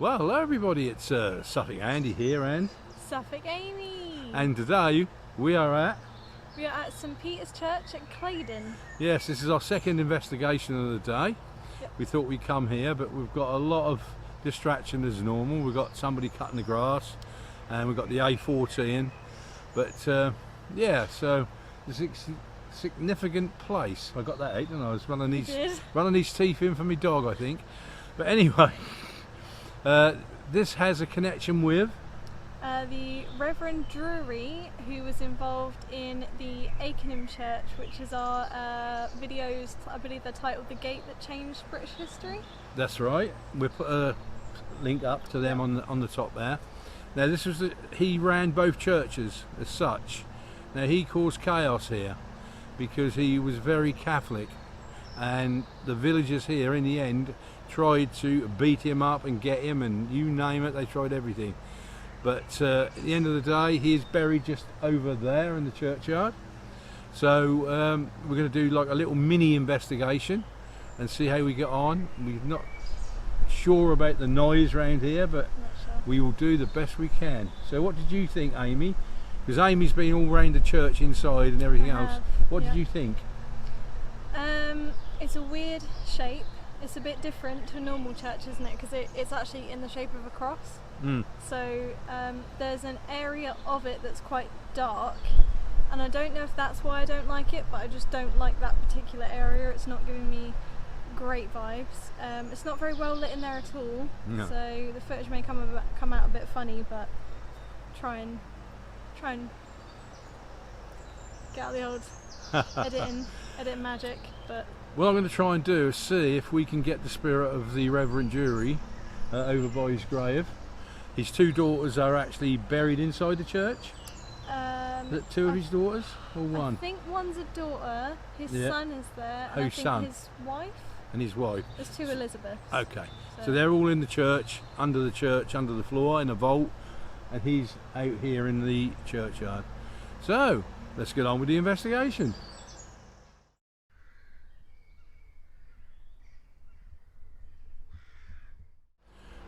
Well, hello everybody, it's Suffolk Andy here and Suffolk Amy. And today we are at St Peter's Church at Claydon. Yes, this is our second investigation of the day. Yep. We thought we'd come here, but we've got a lot of distraction as normal. We've got somebody cutting the grass and we've got the A14, but yeah, so it's a significant place. I got that out, didn't I? I was running these teeth in for my dog, I think. But anyway, this has a connection with the Revd Drury, who was involved in the Aikenham Church, which is our videos, I believe they're titled The Gate That Changed British History. That's right. We'll put a link up to them on the top there. Now this was he ran both churches as such. Now he caused chaos here because he was very Catholic, and the villagers here in the end tried to beat him up and get him, and you name it, they tried everything. But at the end of the day, he is buried just over there in the churchyard. So we're going to do like a little mini investigation and see how we get on. We're not sure about the noise around here, but we will do the best we can. So what did you think, Amy? Because Amy's been all around the church inside and everything else. What did you think? It's a weird shape. It's a bit different to a normal church, isn't it? Because it's actually in the shape of a cross. So there's an area of it that's quite dark, and I don't know if that's why I don't like it, but I just don't like that particular area. It's not giving me great vibes. It's not very well lit in there at all. No. So the footage may come out a bit funny, but try and get out the old editing magic. But what I'm going to try and do is see if we can get the spirit of the Revd Drury over by his grave. His two daughters are actually buried inside the church. Is it two of his daughters or one? I think one's a daughter. His son is there. Whose son? His wife. And his wife. There's two Elizabeths. Okay. So they're all in the church, under the floor, in a vault, and he's out here in the churchyard. So let's get on with the investigation.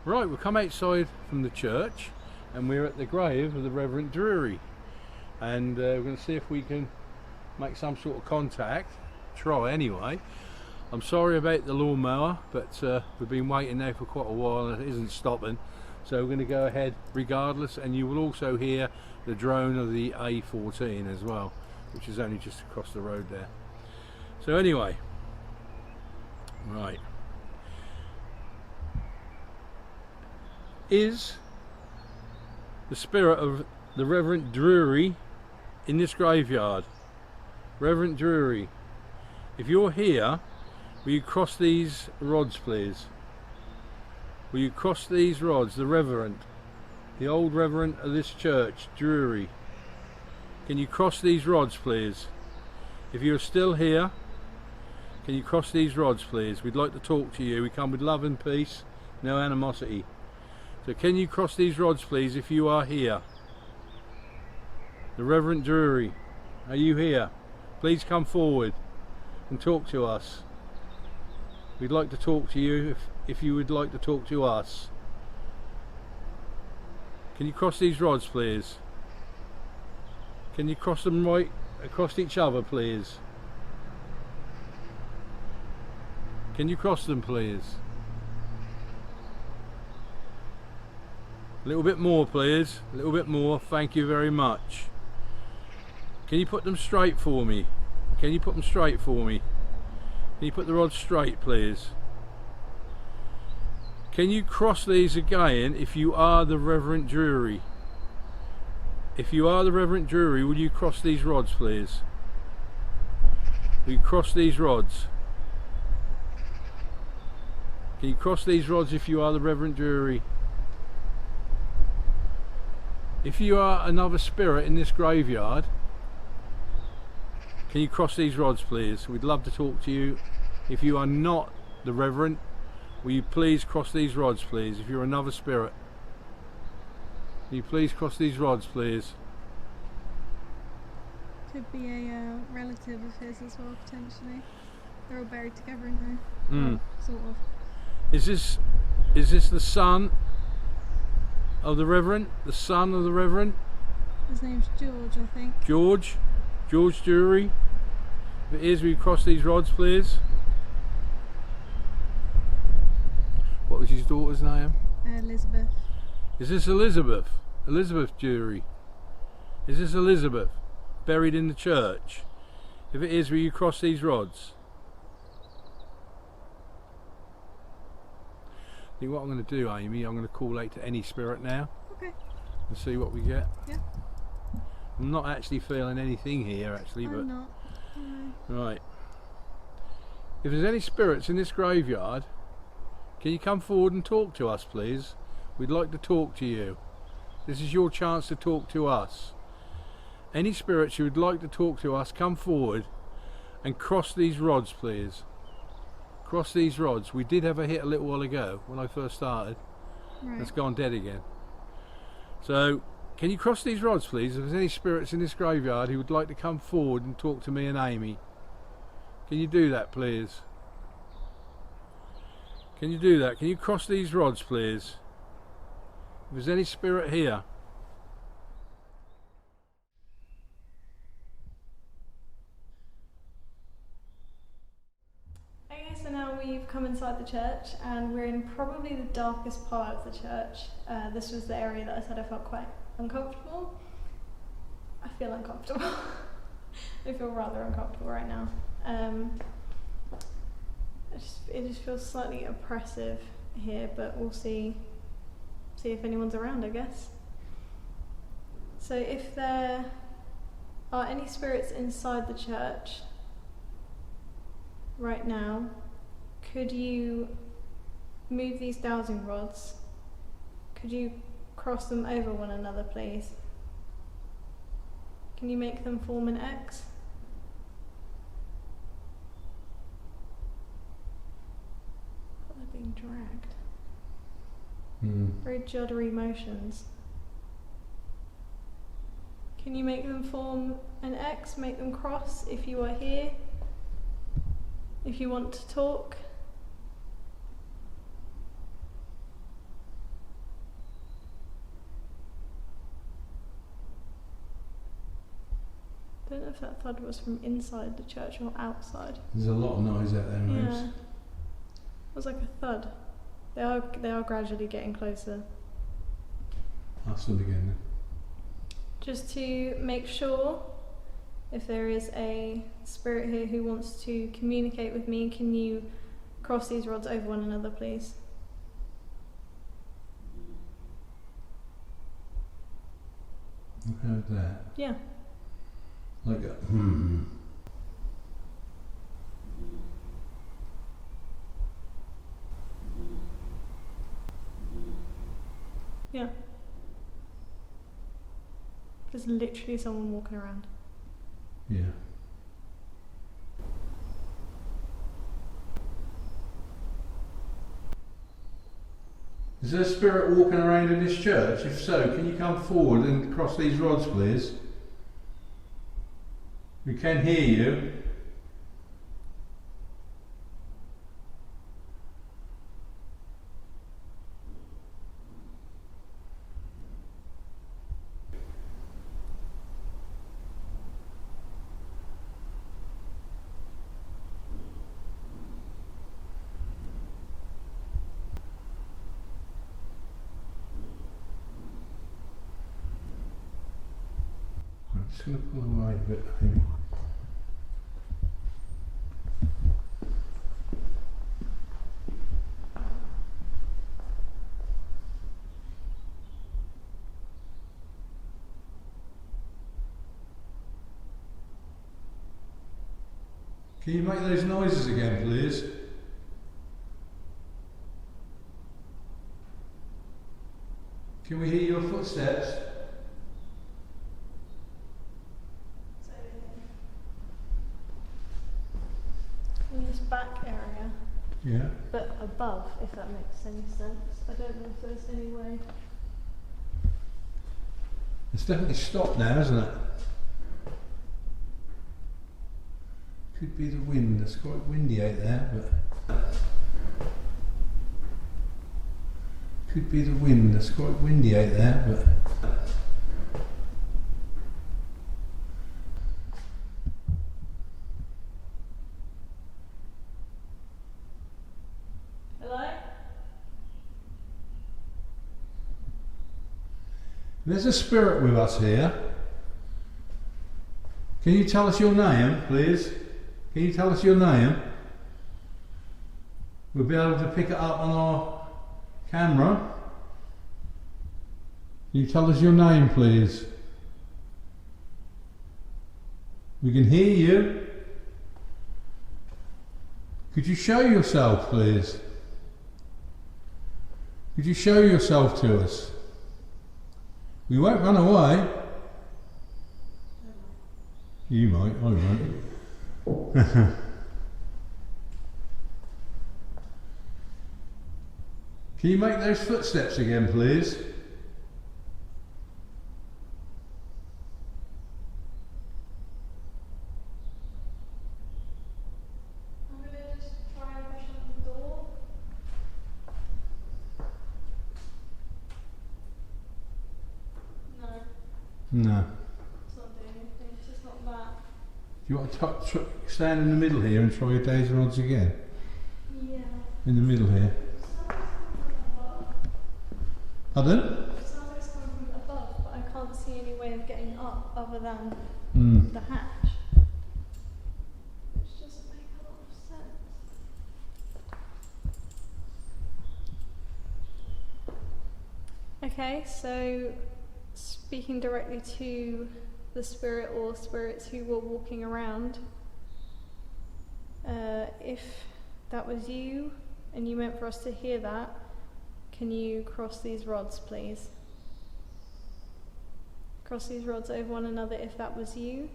Right, we've come outside from the church and we're at the grave of the Revd Drury, and we're going to see if we can make some sort of contact. Try anyway. I'm sorry about the lawnmower, but we've been waiting now for quite a while and it isn't stopping, so we're going to go ahead regardless. And you will also hear the drone of the A14 as well, which is only just across the road there. So anyway, right. Is the spirit of the Revd Drury in this graveyard? Revd Drury, if you're here, will you cross these rods please? Will you cross these rods? The Reverend, the old Reverend of this church, Drury, can you cross these rods please? If you're still here, can you cross these rods please? We'd like to talk to you. We come with love and peace, no animosity. So can you cross these rods please if you are here? The Revd Drury, are you here? Please come forward and talk to us. We'd like to talk to you if you would like to talk to us. Can you cross these rods please? Can you cross them right across each other please? Can you cross them please? A little bit more please, a little bit more, thank you very much. Can you put them straight for me? Can you put them straight for me? Can you put the rods straight please? Can you cross these again if you are the Revd Drury? If you are the Revd Drury, will you cross these rods please? Will you cross these rods? Can you cross these rods if you are the Revd Drury? If you are another spirit in this graveyard, can you cross these rods please? We'd love to talk to you. If you are not the Reverend, will you please cross these rods please? If you're another spirit, can you please cross these rods please? Could be a relative of his as well, potentially. They're all buried together in there. Sort of. Is this the son of the Reverend, the son of the Reverend. His name's George, I think. George Drury. If it is, will you cross these rods, please? What was his daughter's name? Elizabeth. Is this Elizabeth? Elizabeth Drury. Is this Elizabeth? Buried in the church? If it is, will you cross these rods? I think what I'm going to do, Amy, I'm going to call out to any spirit now. Okay. And see what we get. Yeah. I'm not actually feeling anything here, actually, but... I'm not. No. Right. If there's any spirits in this graveyard, can you come forward and talk to us, please? We'd like to talk to you. This is your chance to talk to us. Any spirits who would like to talk to us, come forward and cross these rods, please. Cross these rods. We did have a hit a little while ago when I first started. Right. It's gone dead again. So, can you cross these rods, please? If there's any spirits in this graveyard who would like to come forward and talk to me and Amy, can you do that, please? Can you do that? Can you cross these rods, please? If there's any spirit here. Okay, so now we've come inside the church and we're in probably the darkest part of the church. This was the area that I said I felt quite uncomfortable. I feel uncomfortable. I feel rather uncomfortable right now. It just feels slightly oppressive here, but we'll see if anyone's around, I guess. So if there are any spirits inside the church right now, could you move these dowsing rods? Could you cross them over one another, please? Can you make them form an X? Oh, they're being dragged. Very juddery motions. Can you make them form an X? Make them cross if you are here? If you want to talk? I don't know if that thud was from inside the church or outside. There's a lot of noise out there, Rose. Yeah. It was like a thud. They are gradually getting closer. That's it again then. Just to make sure, if there is a spirit here who wants to communicate with me, can you cross these rods over one another, please? I've heard that. Yeah. Like a Yeah. There's literally someone walking around. Yeah. Is there a spirit walking around in this church? If so, can you come forward and cross these rods, please? We can hear you. I'm just going to pull away a bit, maybe. Can you make those noises again, please? Can we hear your footsteps? In this back area, Yeah. but above, if that makes any sense. I don't know if there's any way. It's definitely stopped now, isn't it? Could be the wind. It's quite windy out there, but Could be the wind. It's quite windy out there, but. Hello? There's a spirit with us here. Can you tell us your name, please? Can you tell us your name? We'll be able to pick it up on our camera. Can you tell us your name, please? We can hear you. Could you show yourself, please? Could you show yourself to us? We won't run away. You might, I won't. Can you make those footsteps again, please? I'm going to just try and push on the door. No. No. It's not doing anything, it's just not that. Do you want to stand in the middle here and try your days and odds again? Yeah. In the middle here. Pardon? It sounds like it's coming from above, but I can't see any way of getting up other than the hatch. Which doesn't make a lot of sense. Okay, so speaking directly to the spirit or spirits who were walking around, if that was you and you meant for us to hear that, can you cross these rods, please? Cross these rods over one another if that was you.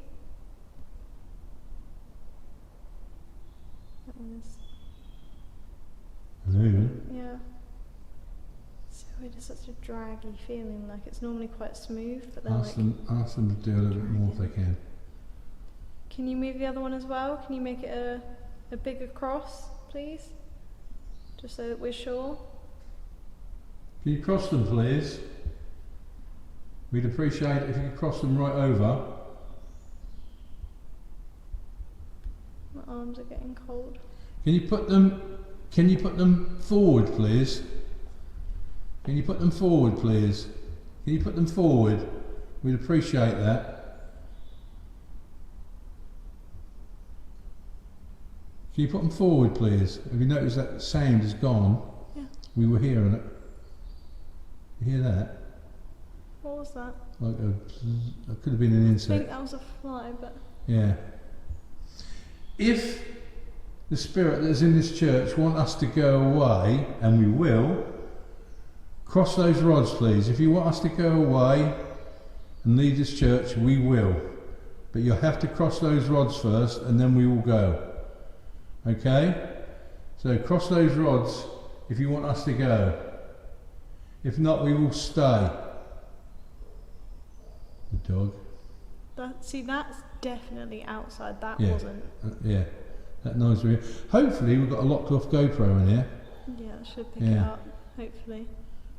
That one is. Moving. Yeah. So it is such a draggy feeling, like it's normally quite smooth, but then Ask them to do a little bit more if they can. Can you move the other one as well? Can you make it a bigger cross, please? Just so that we're sure. Can you cross them, please? We'd appreciate it if you could cross them right over. My arms are getting cold. Can you put them forward, please? Can you put them forward, please? Can you put them forward? We'd appreciate that. Can you put them forward, please? Have you noticed that sound is gone? Yeah. We were hearing it. You hear that? What was that? Like it could have been an I insect. think that was a fly, but... Yeah. If the spirit that's in this church want us to go away, and we will, cross those rods, please. If you want us to go away and leave this church, we will. But you'll have to cross those rods first, and then we will go. Okay? So cross those rods if you want us to go. If not, we will stay. The dog. See, that's definitely outside. That Yeah. wasn't. Yeah. That noise. Hopefully, we've got a locked off GoPro in here. Yeah, it should pick it Yeah. up, hopefully.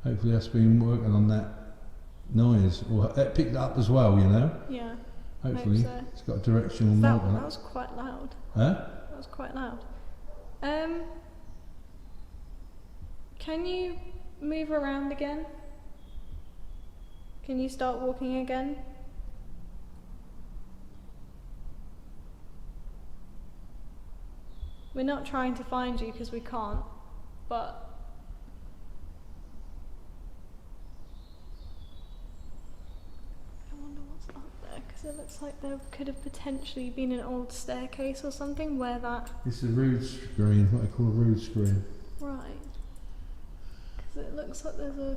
Hopefully, that's been working on that noise. Or it picked it up as well, you know? Yeah. Hopefully. Hope so. It's got a directional That mark on it. was quite loud. Huh? That was quite loud. Can you move around again? Can you start walking again? We're not trying to find you because we can't, but I wonder what's up there, because it looks like there could have potentially been an old staircase or something where that... This is a rood screen, what I call a rood screen. Right. Because it looks like there's a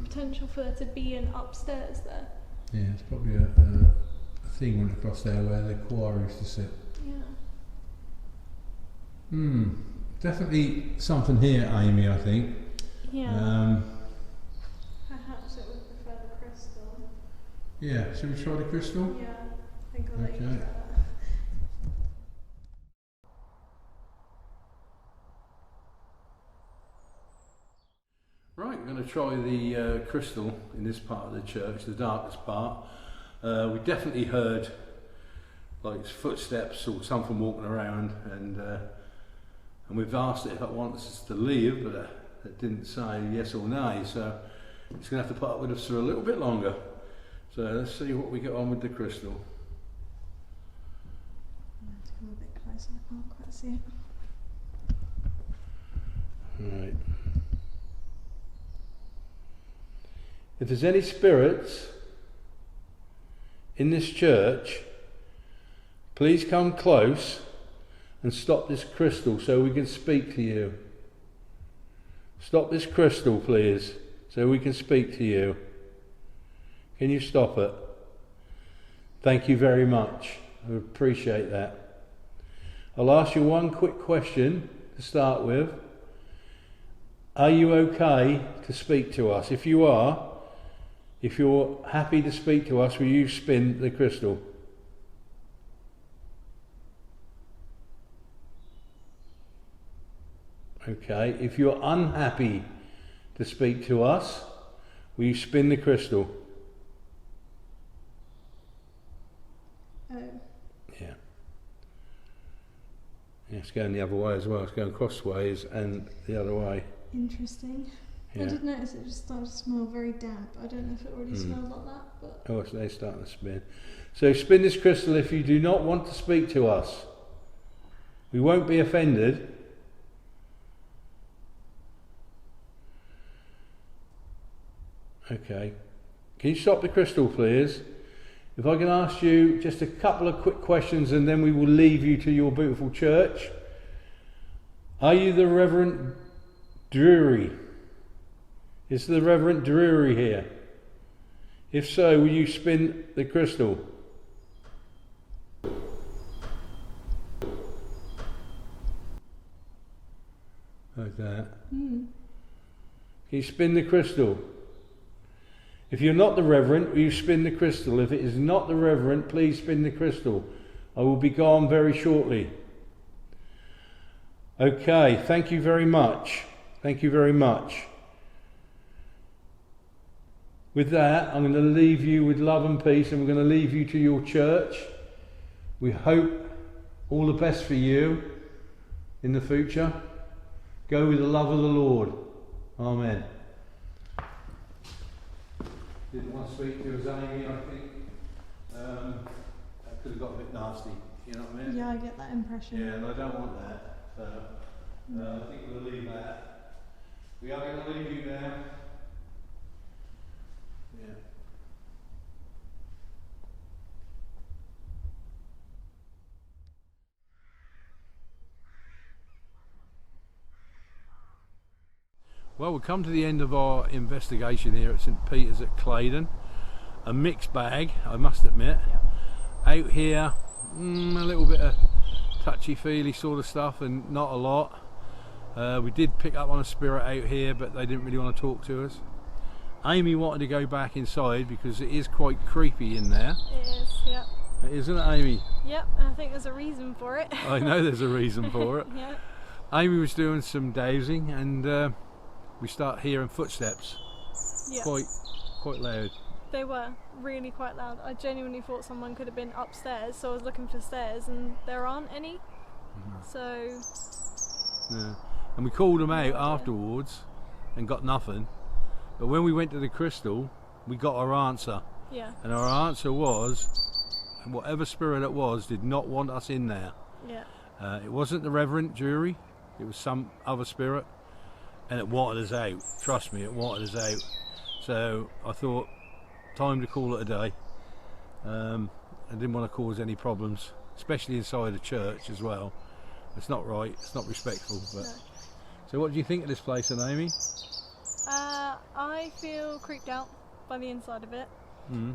potential for there to be an upstairs there. Yeah, it's probably a thing went across there where the choir used to sit. Yeah. Definitely something here, Amy, I think. Yeah. Perhaps it would prefer the crystal. Yeah, should we try the crystal? Yeah, I think I'll let you Okay. try that. Right. Right, we're going to try the crystal in this part of the church, the darkest part. We definitely heard like footsteps or something walking around, and we've asked it if it wants us to leave, but it didn't say yes or no, so it's going to have to put up with us for a little bit longer. So let's see what we get on with the crystal. I have to come a bit closer, I can't quite see it. Right. If there's any spirits in this church, please come close and stop this crystal so we can speak to you. Stop this crystal, please, so we can speak to you. Can you stop it? Thank you very much. I appreciate that. I'll ask you one quick question to start with. Are you okay to speak to us? If you are, if you're happy to speak to us, will you spin the crystal? Okay. If you're unhappy to speak to us, will you spin the crystal? Oh. Yeah. Yeah, it's going the other way as well. It's going crossways and the other way. Interesting. Yeah. I did notice it just started to smell very damp. I don't know if it already smelled like that, but... Oh, so they're starting to spin. So spin this crystal if you do not want to speak to us. We won't be offended. Okay. Can you stop the crystal, please? If I can ask you just a couple of quick questions and then we will leave you to your beautiful church. Are you the Reverend Drury? Is the Reverend Drury here? If so, will you spin the crystal? Like that. Can you spin the crystal? If you're not the Reverend, will you spin the crystal? If it is not the Reverend, please spin the crystal. I will be gone very shortly. Okay, thank you very much. Thank you very much. With that, I'm going to leave you with love and peace, and we're going to leave you to your church. We hope all the best for you in the future. Go with the love of the Lord. Amen. Didn't want to speak to us, Amy, I think. That could have got a bit nasty, you know what I mean? Yeah, I get that impression. Yeah, and I don't want that. So I think we'll leave that. We are going to leave you now. Yeah. Well, we've come to the end of our investigation here at St Peter's at Claydon. A mixed bag, I must admit. Out here, a little bit of touchy-feely sort of stuff and not a lot. We did pick up on a spirit out here, but they didn't really want to talk to us. Amy wanted to go back inside because it is quite creepy in there. It is, yep. Isn't it, Amy? Yep, and I think there's a reason for it. I know there's a reason for it. Yep. Amy was doing some dowsing and we start hearing footsteps. Yep. Quite loud. They were really quite loud. I genuinely thought someone could have been upstairs, so I was looking for stairs and there aren't any. So... Yeah. And we called them out afterwards and got nothing. But when we went to the crystal, we got our answer. Yeah. And our answer was, whatever spirit it was, did not want us in there. Yeah. It wasn't the Reverend Drury, it was some other spirit, and it wanted us out. Trust me, it wanted us out. So I thought, time to call it a day. I didn't want to cause any problems, especially inside a church as well. It's not right, it's not respectful. But. No. So what do you think of this place, then, Amy? I feel creeped out by the inside of it.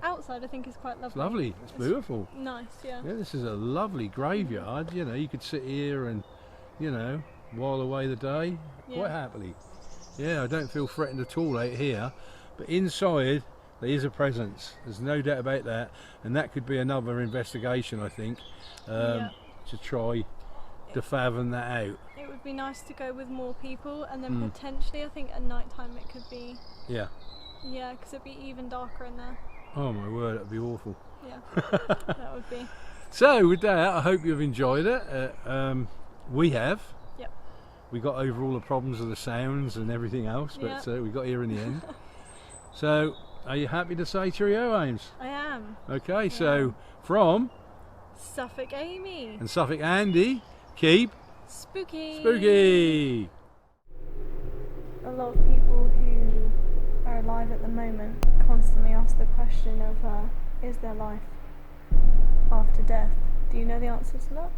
Outside I think is quite lovely. It's lovely, it's beautiful. Nice, yeah. Yeah, this is a lovely graveyard. You know, you could sit here and, you know, while away the day quite happily. Yeah, I don't feel threatened at all out here. But inside there is a presence, there's no doubt about that, and that could be another investigation, I think, to try to fathom that out. It would would be nice to go with more people, and then potentially I think at night time it could be. Yeah. Yeah, because it'd be even darker in there. Oh my word, that'd be awful. Yeah, that would be. So with that, I hope you've enjoyed it. We have. Yep. We got over all the problems of the sounds and everything else, but we got here in the end. So, are you happy to say cheerio, Ames? I am. Okay, so from Suffolk Amy and Suffolk Andy, keep spooky. spooky. A lot of people who are alive at the moment constantly ask the question of, is there life after death? Do you know the answer to that?